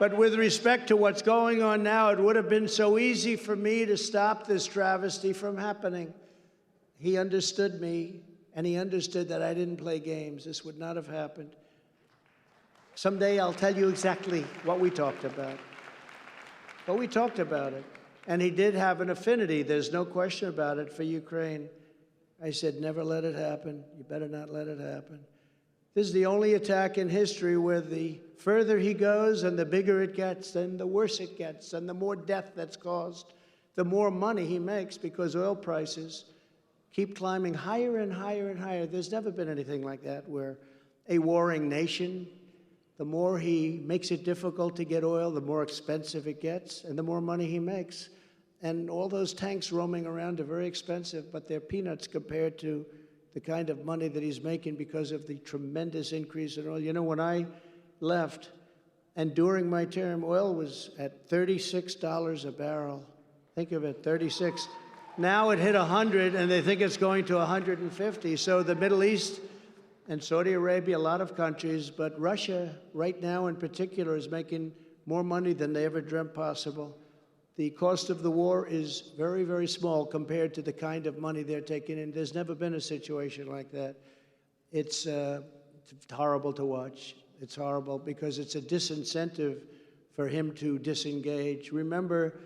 But with respect to what's going on now, it would have been so easy for me to stop this travesty from happening. He understood me, and he understood that I didn't play games. This would not have happened. Someday I'll tell you exactly what we talked about. But we talked about it. And he did have an affinity, there's no question about it, for Ukraine. I said, never let it happen. You better not let it happen. This is the only attack in history where the further he goes and the bigger it gets, and the worse it gets, and the more death that's caused, the more money he makes, because oil prices keep climbing higher and higher and higher. There's never been anything like that, where a warring nation, the more he makes it difficult to get oil, the more expensive it gets, and the more money he makes. And all those tanks roaming around are very expensive, but they're peanuts compared to the kind of money that he's making because of the tremendous increase in oil. You know, when I left, and during my term, oil was at $36 a barrel. Think of it, 36. Now it hit 100, and they think it's going to 150. So the Middle East and Saudi Arabia, a lot of countries, but Russia right now in particular is making more money than they ever dreamt possible. The cost of the war is very, very small compared to the kind of money they're taking in. There's never been a situation like that. It's horrible to watch. It's horrible because it's a disincentive for him to disengage. Remember,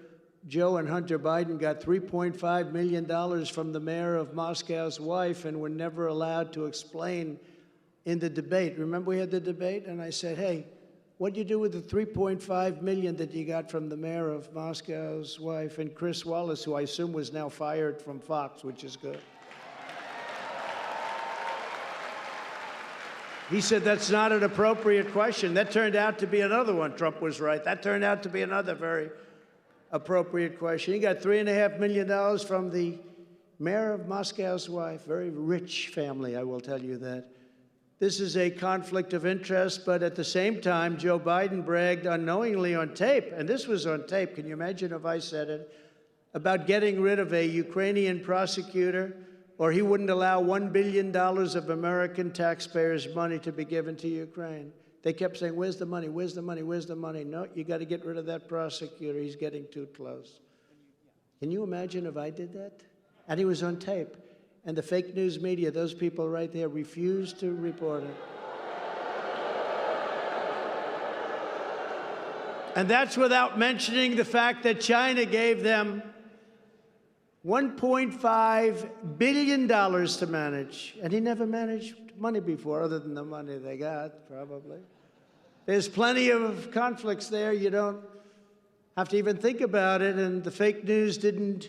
Joe and Hunter Biden got $3.5 million from the mayor of Moscow's wife and were never allowed to explain in the debate. Remember we had the debate? And I said, hey, what'd you do with the $3.5 million that you got from the mayor of Moscow's wife? And Chris Wallace, who I assume was now fired from Fox, which is good. He said that's not an appropriate question. That turned out to be another one. Trump was right. That turned out to be another very appropriate question. He got $3.5 million from the mayor of Moscow's wife. Very rich family, I will tell you that. This is a conflict of interest, but at the same time, Joe Biden bragged unknowingly on tape, and this was on tape, can you imagine if I said it, about getting rid of a Ukrainian prosecutor, or he wouldn't allow $1 billion of American taxpayers' money to be given to Ukraine. They kept saying, where's the money, where's the money, where's the money? No, you got to get rid of that prosecutor, he's getting too close. Can you imagine if I did that? And he was on tape. And the fake news media, those people right there, refused to report it. And that's without mentioning the fact that China gave them $1.5 billion to manage. And he never managed money before, other than the money they got, probably. There's plenty of conflicts there. You don't have to even think about it. And the fake news didn't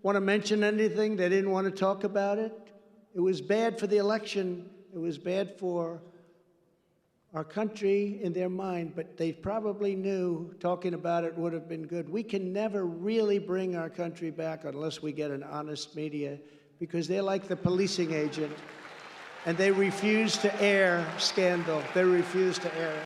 want to mention anything. They didn't want to talk about it. It was bad for the election. It was bad for our country in their mind, but they probably knew talking about it would have been good. We can never really bring our country back unless we get an honest media, because they're like the policing agent, and they refuse to air scandal. They refuse to air it.